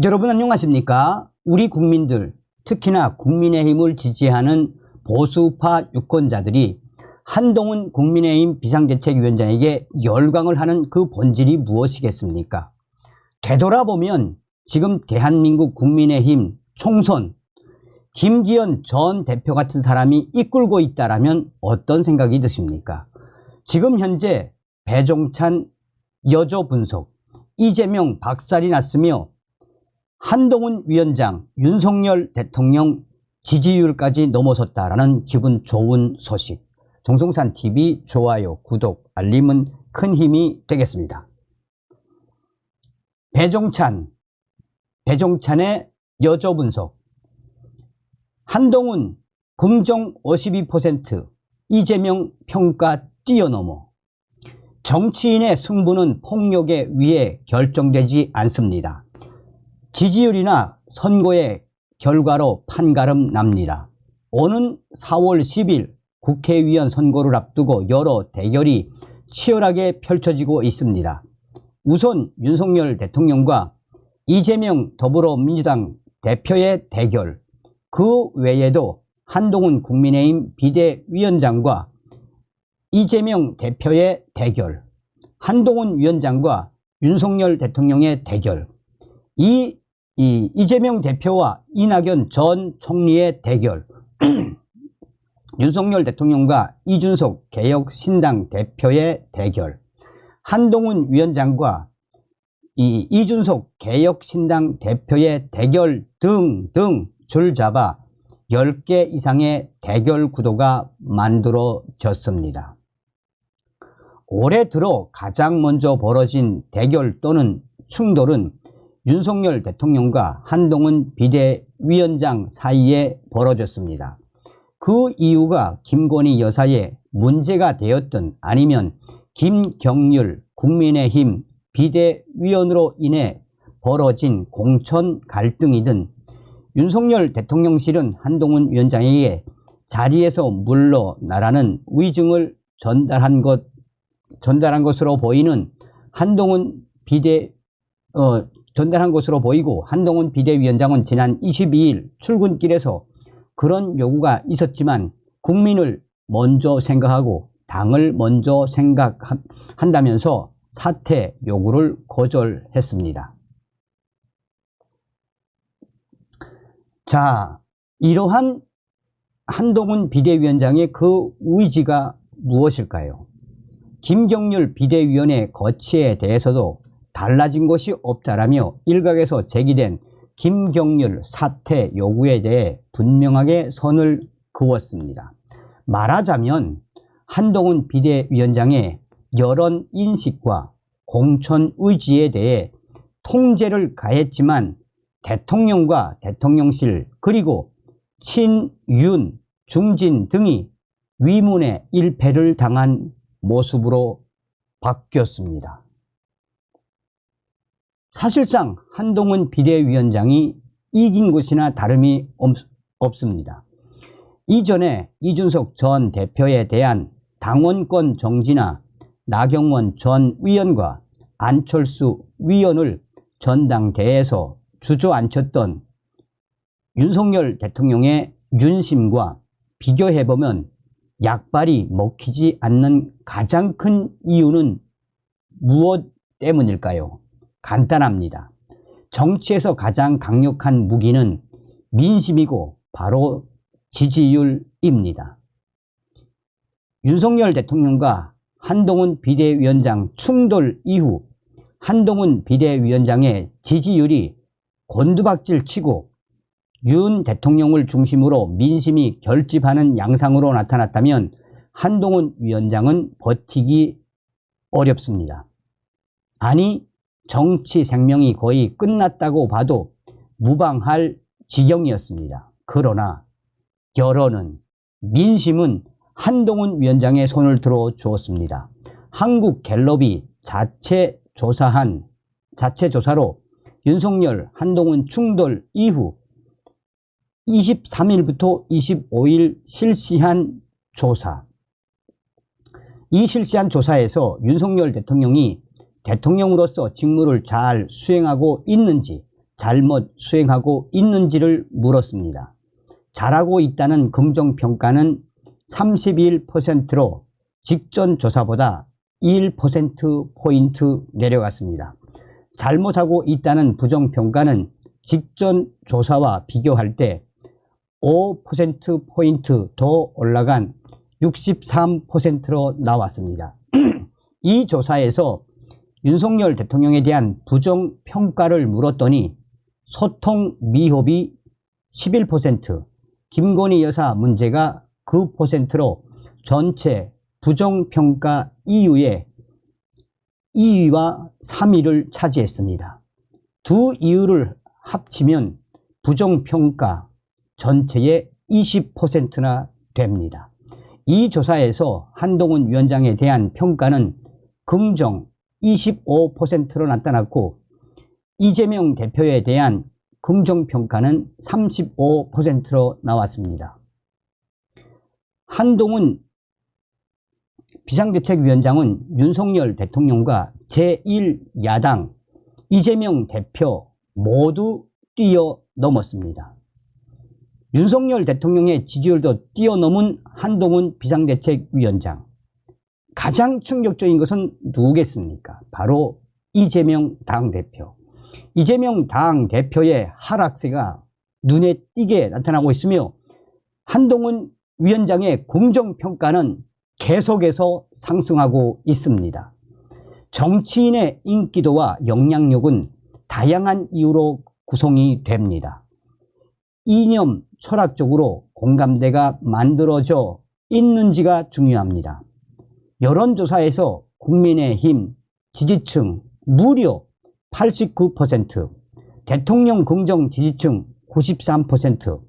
여러분 안녕하십니까? 우리 국민들, 특히나 국민의힘을 지지하는 보수파 유권자들이 한동훈 국민의힘 비상대책위원장에게 열광을 하는 그 본질이 무엇이겠습니까? 되돌아보면 지금 대한민국 국민의힘 총선 김기현 전 대표 같은 사람이 이끌고 있다라면 어떤 생각이 드십니까? 지금 현재 배종찬 여조 분석, 이재명 박살이 났으며 한동훈 위원장, 윤석열 대통령 지지율까지 넘어섰다라는 기분 좋은 소식. 정성산TV 좋아요, 구독, 알림은 큰 힘이 되겠습니다. 배종찬의 여조 분석. 한동훈 긍정 52%, 이재명 평가 뛰어넘어. 정치인의 승부는 폭력에 의해 결정되지 않습니다. 지지율이나 선거의 결과로 판가름 납니다. 오는 4월 10일 국회의원 선거를 앞두고 여러 대결이 치열하게 펼쳐지고 있습니다. 우선 윤석열 대통령과 이재명 더불어민주당 대표의 대결, 그 외에도 한동훈 국민의힘 비대위원장과 이재명 대표의 대결, 한동훈 위원장과 윤석열 대통령의 대결, 이재명 대표와 이낙연 전 총리의 대결, 윤석열 대통령과 이준석 개혁신당 대표의 대결, 한동훈 위원장과 이준석 개혁신당 대표의 대결 등등 줄 잡아 10개 이상의 대결 구도가 만들어졌습니다. 올해 들어 가장 먼저 벌어진 대결 또는 충돌은 윤석열 대통령과 한동훈 비대위원장 사이에 벌어졌습니다. 그 이유가 김건희 여사의 문제가 되었든 아니면 김경률 국민의힘 비대위원으로 인해 벌어진 공천 갈등이든 윤석열 대통령실은 한동훈 위원장에게 자리에서 물러나라는 위증을 전달한 것으로 보이는 전달한 것으로 보이고, 한동훈 비대위원장은 지난 22일 출근길에서 그런 요구가 있었지만 국민을 먼저 생각하고 당을 먼저 생각한다면서 사퇴 요구를 거절했습니다. 자, 이러한 한동훈 비대위원장의 그 의지가 무엇일까요? 김경률 비대위원의 거취에 대해서도 달라진 것이 없다라며 일각에서 제기된 김경률 사퇴 요구에 대해 분명하게 선을 그었습니다. 말하자면 한동훈 비대위원장의 여론 인식과 공천 의지에 대해 통제를 가했지만 대통령과 대통령실 그리고 친윤, 중진 등이 위문의 일패를 당한 모습으로 바뀌었습니다. 사실상 한동훈 비대위원장이 이긴 것이나 다름이 없습니다. 이전에 이준석 전 대표에 대한 당원권 정지나 나경원 전 위원과 안철수 위원을 전당대회에서 주저앉혔던 윤석열 대통령의 윤심과 비교해보면 약발이 먹히지 않는 가장 큰 이유는 무엇 때문일까요? 간단합니다. 정치에서 가장 강력한 무기는 민심이고 바로 지지율입니다. 윤석열 대통령과 한동훈 비대위원장 충돌 이후 한동훈 비대위원장의 지지율이 곤두박질 치고 윤 대통령을 중심으로 민심이 결집하는 양상으로 나타났다면 한동훈 위원장은 버티기 어렵습니다. 아니, 정치 생명이 거의 끝났다고 봐도 무방할 지경이었습니다. 그러나 여론은, 민심은 한동훈 위원장의 손을 들어 주었습니다. 한국갤럽이 자체 조사로 윤석열 한동훈 충돌 이후 23일부터 25일 실시한 조사. 이 실시한 조사에서 윤석열 대통령이 대통령으로서 직무를 잘 수행하고 있는지, 잘못 수행하고 있는지를 물었습니다. 잘하고 있다는 긍정평가는 31%로 직전 조사보다 1%포인트 내려갔습니다. 잘못하고 있다는 부정평가는 직전 조사와 비교할 때 5%포인트 더 올라간 63%로 나왔습니다. 이 조사에서 윤석열 대통령에 대한 부정평가를 물었더니 소통 미흡이 11%, 김건희 여사 문제가 9%로 전체 부정평가 이유에 2위와 3위를 차지했습니다. 두 이유를 합치면 부정평가 전체의 20%나 됩니다. 이 조사에서 한동훈 위원장에 대한 평가는 긍정 25%로 나타났고 이재명 대표에 대한 긍정평가는 35%로 나왔습니다. 한동훈 비상대책위원장은 윤석열 대통령과 제1야당 이재명 대표 모두 뛰어넘었습니다. 윤석열 대통령의 지지율도 뛰어넘은 한동훈 비상대책위원장. 가장 충격적인 것은 누구겠습니까? 바로 이재명 당대표. 이재명 당대표의 하락세가 눈에 띄게 나타나고 있으며 한동훈 위원장의 긍정평가는 계속해서 상승하고 있습니다. 정치인의 인기도와 영향력은 다양한 이유로 구성이 됩니다. 이념, 철학적으로 공감대가 만들어져 있는지가 중요합니다. 여론조사에서 국민의힘 지지층 무려 89%, 대통령 긍정 지지층 93%,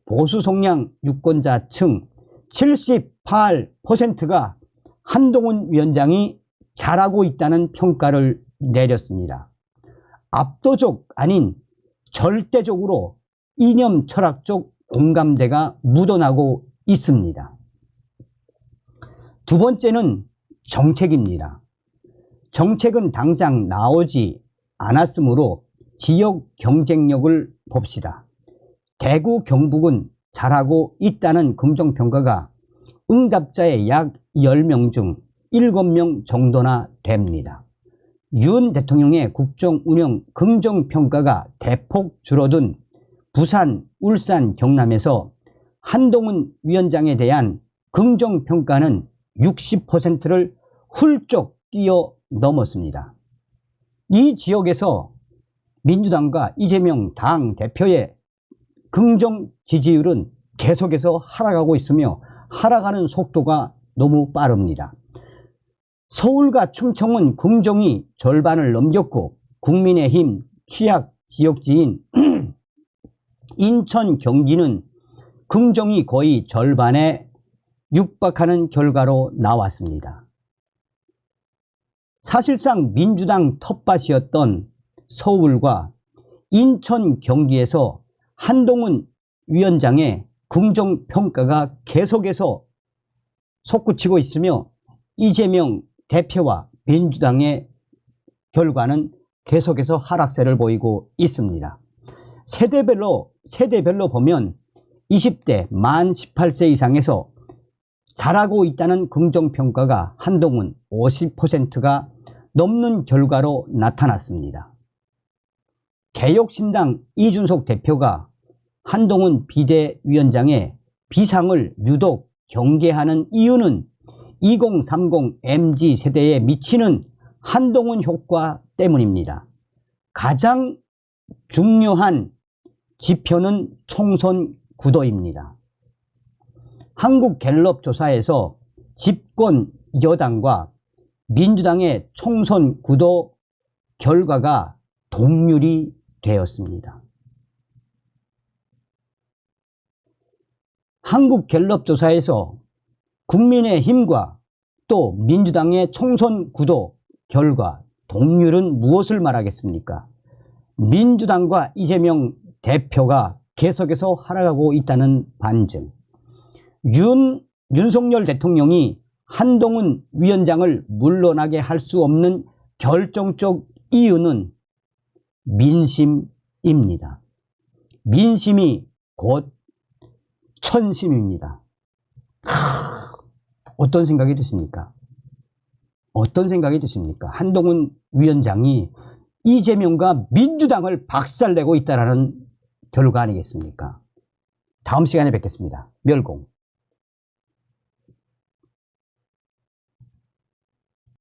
보수 성향 유권자층 78%가 한동훈 위원장이 잘하고 있다는 평가를 내렸습니다. 압도적 아닌 절대적으로 이념 철학적 공감대가 묻어나고 있습니다. 두 번째는 정책입니다. 정책은 당장 나오지 않았으므로 지역 경쟁력을 봅시다. 대구 경북은 잘하고 있다는 긍정평가가 응답자의 약 10명 중 7명 정도나 됩니다. 윤 대통령의 국정운영 긍정평가가 대폭 줄어든 부산, 울산, 경남에서 한동훈 위원장에 대한 긍정평가는 60%를 훌쩍 뛰어넘었습니다. 이 지역에서 민주당과 이재명 당대표의 긍정 지지율은 계속해서 하락하고 있으며 하락하는 속도가 너무 빠릅니다. 서울과 충청은 긍정이 절반을 넘겼고 국민의힘 취약 지역지인 인천, 경기는 긍정이 거의 절반에 육박하는 결과로 나왔습니다. 사실상 민주당 텃밭이었던 서울과 인천, 경기에서 한동훈 위원장의 긍정평가가 계속해서 솟구치고 있으며 이재명 대표와 민주당의 결과는 계속해서 하락세를 보이고 있습니다. 세대별로 보면 20대 만 18세 이상에서 잘하고 있다는 긍정평가가 한동훈 50%가 넘는 결과로 나타났습니다. 개혁신당 이준석 대표가 한동훈 비대위원장의 비상을 유독 경계하는 이유는 2030 MZ세대에 미치는 한동훈 효과 때문입니다. 가장 중요한 지표는 총선 구도입니다. 한국갤럽 조사에서 집권 여당과 민주당의 총선 구도 결과가 동률이 되었습니다. 한국갤럽 조사에서 국민의힘과 또 민주당의 총선 구도 결과 동률은 무엇을 말하겠습니까? 민주당과 이재명 대표가 계속해서 하락하고 있다는 반증. 윤석열 대통령이 한동훈 위원장을 물러나게 할 수 없는 결정적 이유는 민심입니다. 민심이 곧 천심입니다. 어떤 생각이 드십니까? 어떤 생각이 드십니까? 한동훈 위원장이 이재명과 민주당을 박살내고 있다는 결과 아니겠습니까? 다음 시간에 뵙겠습니다. 멸공.